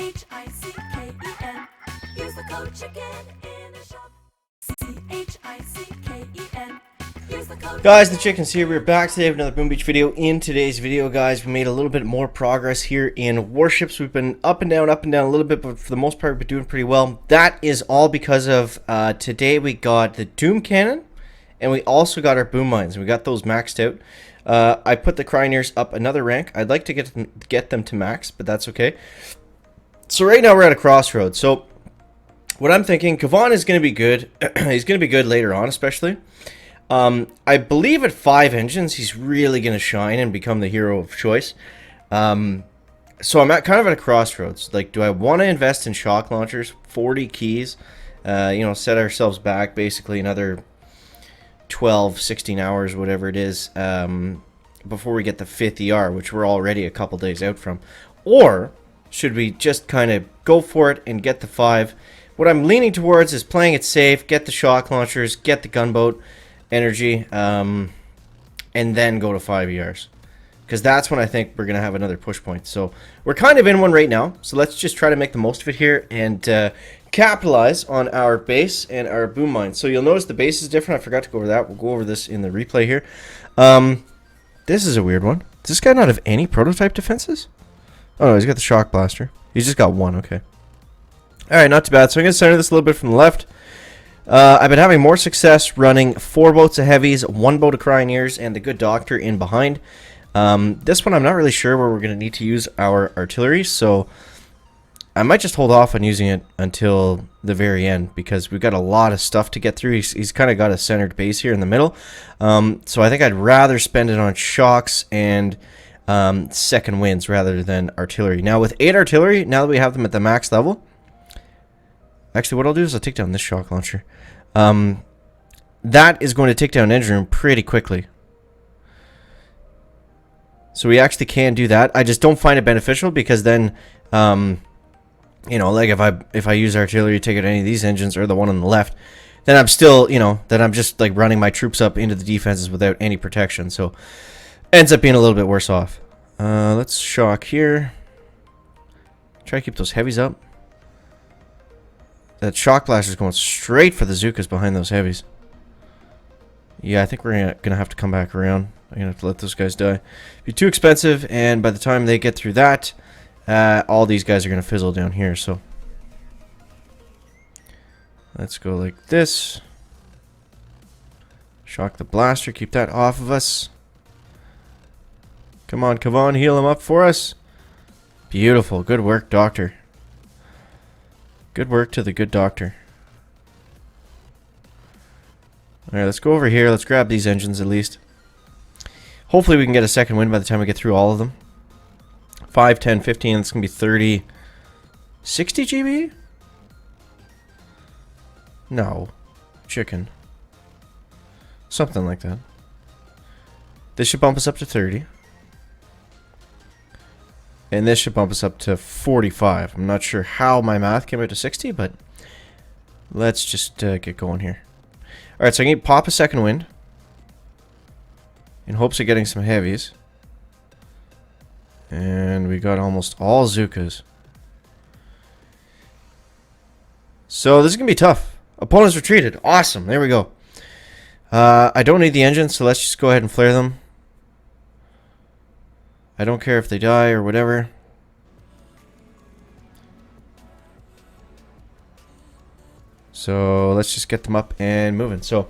CHICKEN. Use the code chicken in the shop. CHICKEN. Use the code. Guys, the Chickens here. We're back today with another Boom Beach video. In today's video, guys, we made a little bit more progress here in Warships. We've been up and down a little bit, but for the most part, we've been doing pretty well. That is all because of today we got the Doom Cannon, and we also got our Boom Mines. We got those maxed out. I put the Cryoneers up another rank. I'd like to get them to max, but that's okay. So right now we're at a crossroads. So what I'm thinking, Kavan is going to be good. He's going to be good later on, especially. I believe at 5 engines, he's really going to shine and become the hero of choice. So I'm kind of at a crossroads. Like, do I want to invest in shock launchers, 40 keys, set ourselves back basically another 12, 16 hours, whatever it is, before we get the 5th ER, which we're already a couple days out from? Or should we just kind of go for it and get the 5? What I'm leaning towards is playing it safe, get the shock launchers, get the gunboat energy, and then go to 5 ERs, because that's when I think we're gonna have another push point. So we're kind of in one right now, so let's just try to make the most of it here and capitalize on our base and our boom mine. So you'll notice the base is different. I forgot to go over that. We'll go over this in the replay here. This is a weird one. Does this guy not have any prototype defenses? Oh no, he's got the shock blaster. He's just got one. Okay, alright, not too bad. So I'm gonna center this a little bit from the left. I've been having more success running 4 boats of heavies, 1 boat of Cryoneers, and the good doctor in behind. This one I'm not really sure where we're going to need to use our artillery, so I might just hold off on using it until the very end, because we've got a lot of stuff to get through. He's kind of got a centered base here in the middle, so I think I'd rather spend it on shocks and second winds rather than artillery. Now with 8 artillery, now that we have them at the max level, actually what I'll do is I'll take down this shock launcher. That is going to take down engine room pretty quickly. So we actually can do that. I just don't find it beneficial, because then, like if I use artillery to take out any of these engines or the one on the left, then I'm still, then I'm just like running my troops up into the defenses without any protection. So ends up being a little bit worse off. Let's shock here. Try to keep those heavies up. That shock blaster is going straight for the Zukas behind those heavies. Yeah, I think we're gonna have to come back around. I'm gonna have to let those guys die. It'd be too expensive, and by the time they get through that, all these guys are gonna fizzle down here. So let's go like this. Shock the blaster, keep that off of us. Come on, Kavan, heal him up for us. Beautiful, good work, Doctor. Good work to the good doctor. Alright, let's go over here. Let's grab these engines at least. Hopefully we can get a second win by the time we get through all of them. 5, 10, 15. It's going to be 30. 60 GB? No. Chicken. Something like that. This should bump us up to 30. And this should bump us up to 45. I'm not sure how my math came out to 60, but let's just get going here. Alright, so I can pop a second wind in hopes of getting some heavies. And we got almost all Zukas. So this is going to be tough. Opponents retreated. Awesome. There we go. I don't need the engines, so let's just go ahead and flare them. I don't care if they die or whatever. So let's just get them up and moving. So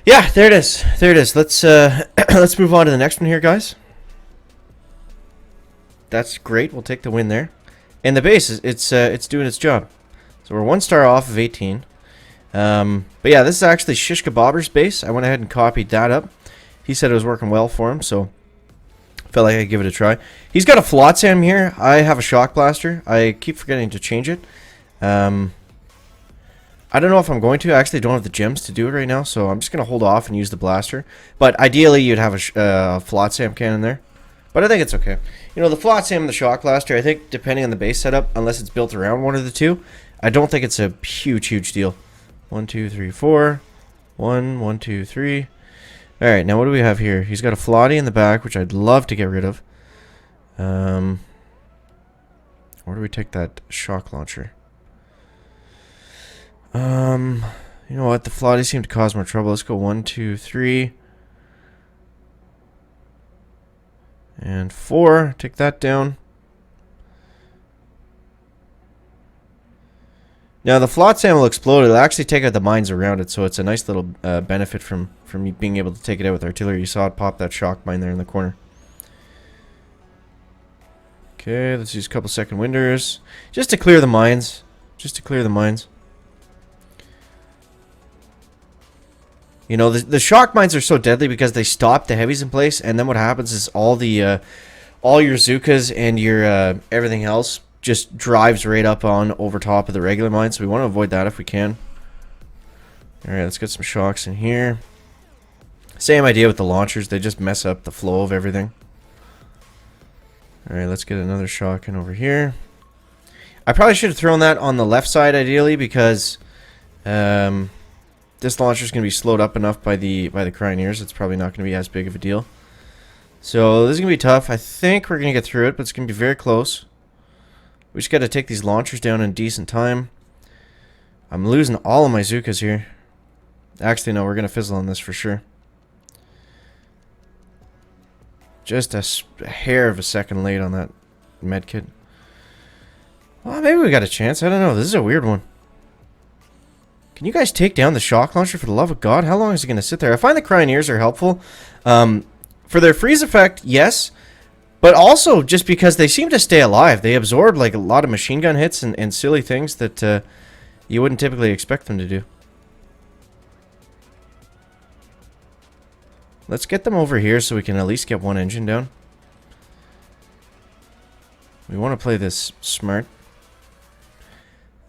yeah, there it is. There it is. Let's let's move on to the next one here, guys. That's great. We'll take the win there. And the base is it's doing its job. So we're 1 star off of 18. But yeah, this is actually Shish Kebabber's base. I went ahead and copied that up. He said it was working well for him, so felt like I'd give it a try. He's got a Flotsam here. I have a shock blaster. I keep forgetting to change it. I don't know if I'm going to. I actually don't have the gems to do it right now, so I'm just going to hold off and use the blaster. But ideally, you'd have a Flotsam cannon there. But I think it's okay. The Flotsam and the shock blaster, I think, depending on the base setup, unless it's built around one of the two, I don't think it's a huge deal. 1, 2, 3, 4. 1, 1, 2, 3. Alright, now what do we have here? He's got a Flotty in the back, which I'd love to get rid of. Where do we take that shock launcher? You know what? The Flotties seem to cause more trouble. Let's go 1, 2, 3. And 4. Take that down. Now, the Flotsam will explode. It'll actually take out the mines around it, so it's a nice little benefit from being able to take it out with artillery. You saw it pop that shock mine there in the corner. Okay, let's use a couple second winders. Just to clear the mines. Just to clear the mines. You know, the shock mines are so deadly because they stop the heavies in place, and then what happens is all your Zukas and your everything else just drives right up on over top of the regular mines. So we want to avoid that if we can. Alright, let's get some shocks in here. Same idea with the launchers. They just mess up the flow of everything. Alright, let's get another shock in over here. I probably should have thrown that on the left side ideally because this launcher is going to be slowed up enough by the Cryoneers. It's probably not going to be as big of a deal. So this is going to be tough. I think we're going to get through it, but it's going to be very close. We just got to take these launchers down in decent time. I'm losing all of my Zukas here. Actually, no, we're going to fizzle on this for sure. Just a hair of a second late on that medkit. Well, maybe we got a chance. I don't know. This is a weird one. Can you guys take down the shock launcher for the love of God? How long is it going to sit there? I find the Cryoneers are helpful. For their freeze effect, yes. But also just because they seem to stay alive. They absorb like a lot of machine gun hits and silly things that you wouldn't typically expect them to do. Let's get them over here so we can at least get one engine down. We want to play this smart.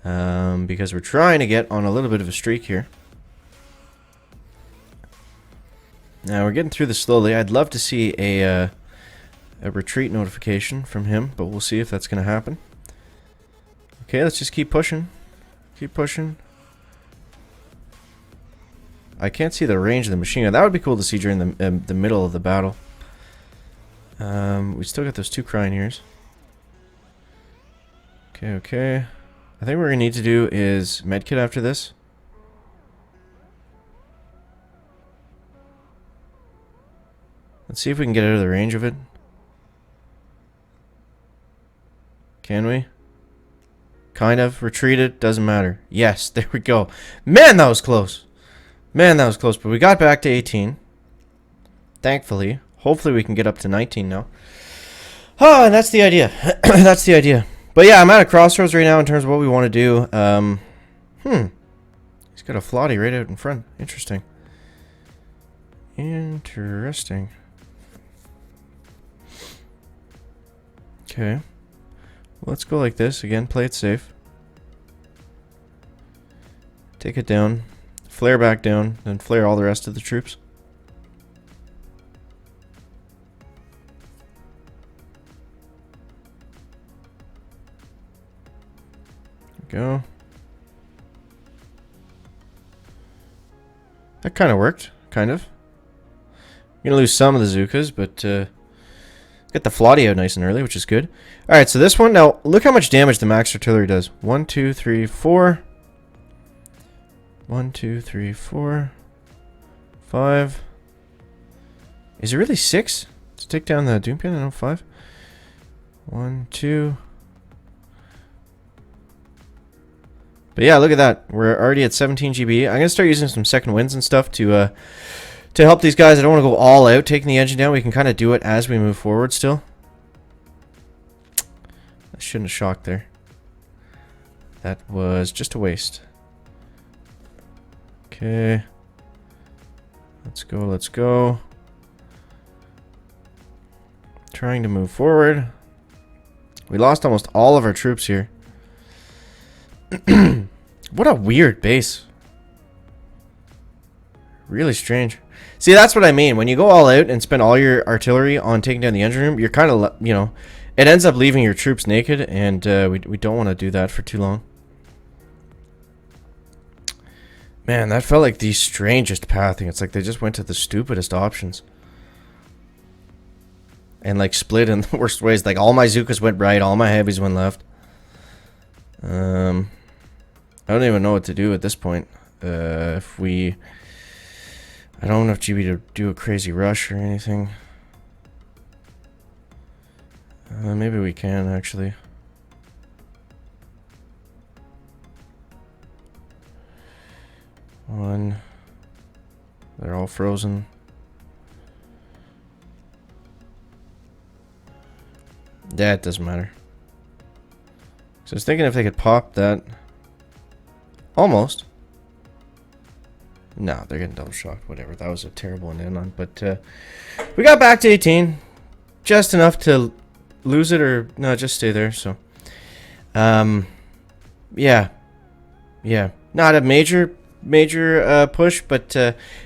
Because we're trying to get on a little bit of a streak here. Now we're getting through this slowly. I'd love to see a retreat notification from him, but we'll see if that's going to happen. Okay, let's just keep pushing. Keep pushing. I can't see the range of the machine gun. That would be cool to see during the middle of the battle. We still got those 2 Cryoneers. Okay, okay. I think what we're going to need to do is medkit after this. Let's see if we can get out of the range of it. Can we? Kind of. Retreat it. Doesn't matter. Yes, there we go. Man, that was close. Man, that was close. But we got back to 18. Thankfully. Hopefully we can get up to 19 now. Oh, and that's the idea. That's the idea. But yeah, I'm at a crossroads right now in terms of what we want to do. He's got a Flotty right out in front. Interesting. Interesting. Okay. Let's go like this. Again, play it safe. Take it down. Flare back down. Then flare all the rest of the troops. Go. That kind of worked. Kind of. I'm going to lose some of the Zukas, but get the Flotty out nice and early, which is good. Alright, so this one, now look how much damage the max artillery does. 1, 2, 3, 4. 1, 2, 3, 4. 5. Is it really 6? To take down the Doom Pin? I don't know, 5. 1, 2. But yeah, look at that. We're already at 17 GB. I'm going to start using some second winds and stuff to help these guys. I don't want to go all out taking the engine down. We can kind of do it as we move forward still. I shouldn't have shocked there. That was just a waste. Okay. Let's go, let's go. Trying to move forward. We lost almost all of our troops here. What a weird base. Really strange. See, that's what I mean. When you go all out and spend all your artillery on taking down the engine room, you're kind of, you know, it ends up leaving your troops naked, and we don't want to do that for too long. Man, that felt like the strangest pathing. It's like they just went to the stupidest options. And, like, split in the worst ways. Like, all my Zukas went right, all my heavies went left. I don't even know what to do at this point. I don't know if GB to do a crazy rush or anything. Maybe we can actually. One. They're all frozen. Yeah, it doesn't matter. So I was thinking if they could pop that. Almost. No, they're getting double shocked. Whatever. That was a terrible one to end on. But we got back to 18. Just enough to lose it or... No, just stay there. So, yeah. Yeah. Not a major push, but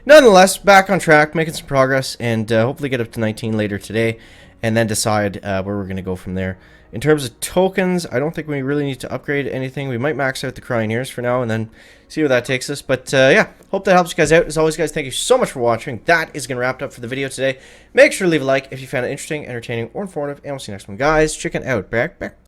nonetheless, back on track, making some progress, and hopefully get up to 19 later today, and then decide where we're going to go from there. In terms of tokens, I don't think we really need to upgrade anything. We might max out the Crying Ears for now, and then see where that takes us. But yeah, hope that helps you guys out. As always, guys, thank you so much for watching. That is going to wrap it up for the video today. Make sure to leave a like if you found it interesting, entertaining, or informative, and we'll see you next one, guys. Chicken out. Back.